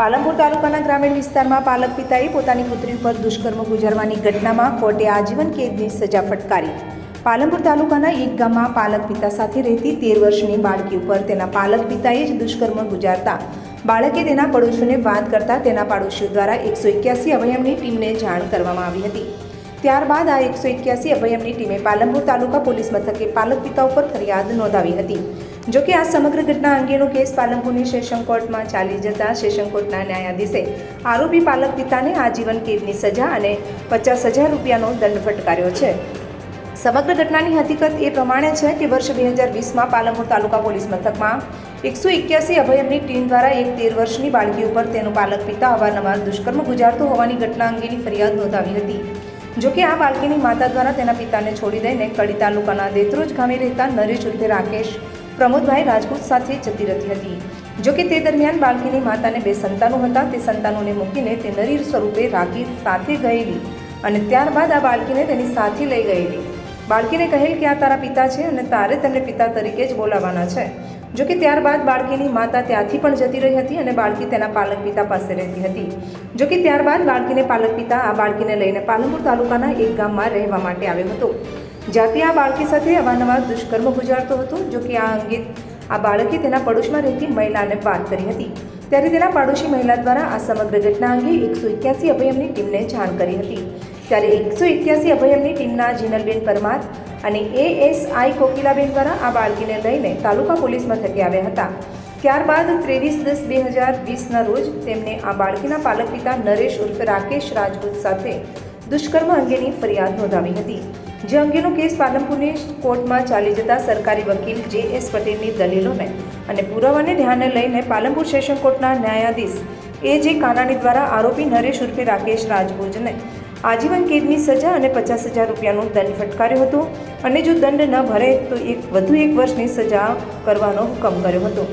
પાલનપુર તાલુકાના ગ્રામીણ વિસ્તારમાં પાલક પિતાએ પોતાની પુત્રી ઉપર દુષ્કર્મ ગુજારવાની ઘટનામાં કોર્ટે આજીવન કેદની સજા ફટકારી। પાલનપુર તાલુકાના એક ગામમાં પાલક પિતા સાથે રહેતી 13 વર્ષની બાળકી ઉપર તેના પાલક પિતાએ જ દુષ્કર્મ ગુજારતા બાળકે તેના પડોશીઓને વાત કરતા તેના પાડોશીઓ દ્વારા 181 અભયમની ટીમને જાણ કરવામાં આવી હતી। ત્યારબાદ આ 181 અભયમની ટીમે પાલનપુર તાલુકા પોલીસ મથકે પાલક પિતા ઉપર ફરિયાદ નોંધાવી હતી। જો કે આ સમગ્ર ઘટના અંગેનો કેસ પાલનપુરની સેશન કોર્ટમાં ચાલી જતા સેશન કોર્ટના ન્યાયાધીશે આરોપી પાલક પિતાને આજીવન કેદની સજા અને 50,000 રૂપિયાનો દંડ ફટકાર્યો છે। સમગ્ર ઘટનાની હકીકત એ પ્રમાણે છે કે વર્ષ 2020માં પાલનપુર તાલુકા પોલીસ મથકમાં 181 અભયમની ટીમ દ્વારા એક 13 વર્ષની બાળકી ઉપર તેનો પાલક પિતા અવારનવાર દુષ્કર્મ ગુજારતો હોવાની ઘટના અંગેની ફરિયાદ નોંધાવી હતી। જો કે આ બાળકીની માતા દ્વારા તેના પિતાને છોડી દઈને કડી તાલુકાના દેત્રોજ ગામે રહેતા નરેશ ઉર્ફે રાકેશ પ્રમોદભાઈ રાજપૂત સાથે જતી રહી હતી। જો કે તે દરમિયાન બાળકીની માતાને 2 સંતાનો હતા। તે સંતાનોને મૂકીને તે નરીર સ્વરૂપે રાકેશ સાથે ગયેલી અને ત્યારબાદ આ બાળકીને તેની સાથે લઈ ગયેલી। બાળકીને કહેલ કે આ તારા પિતા છે અને તારે તેમને પિતા તરીકે જ બોલાવવાના છે। જો કે ત્યારબાદ બાળકીની માતા ત્યાંથી પણ જતી રહી હતી અને બાળકી તેના પાલક પિતા પાસે રહેતી હતી। જો કે ત્યારબાદ બાળકીને પાલક પિતા આ બાળકીને લઈને પાલનપુર તાલુકાના એક ગામમાં રહેવા માટે આવ્યો હતો, જ્યાંથી આ બાળકી સાથે અવારનવાર દુષ્કર્મ ગુજારતો હતો। જો કે આ અંગે આ બાળકે તેના પડોશમાં રહેતી મહિલાને વાત કરી હતી, ત્યારે તેના પાડોશી મહિલા દ્વારા આ સમગ્ર ઘટના અંગે 181 અભયમની ટીમને જાણ કરી હતી। ત્યારે 181 અભયમની ટીમના જીનલબેન પરમાર અને એએસઆઈ કોકિલાબેન દ્વારા આ બાળકીને લઈને તાલુકા પોલીસ મથકે આવ્યા હતા। ત્યારબાદ 23/10/2020ના રોજ તેમને આ બાળકીના પાલક પિતા નરેશ ઉર્ફે રાકેશ રાજપૂત સાથે દુષ્કર્મ અંગેની ફરિયાદ નોંધાવી હતી, જે અંગેનો કેસ પાલનપુરની કોર્ટમાં ચાલી જતા સરકારી વકીલ જે.એસ. પટેલની દલીલોને અને પુરાવાને ધ્યાને લઈને પાલનપુર સેશન કોર્ટના ન્યાયાધીશ એ.જે. કાનાણી દ્વારા આરોપી નરેશ ઉર્ફે રાકેશ રાજપૂતને આજીવન કેદની સજા અને 50,000 રૂપિયાનો દંડ ફટકાર્યો હતો અને જો દંડ ન ભરે તો વધુ 1 વર્ષની સજા કરવાનો હુકમ કર્યો હતો।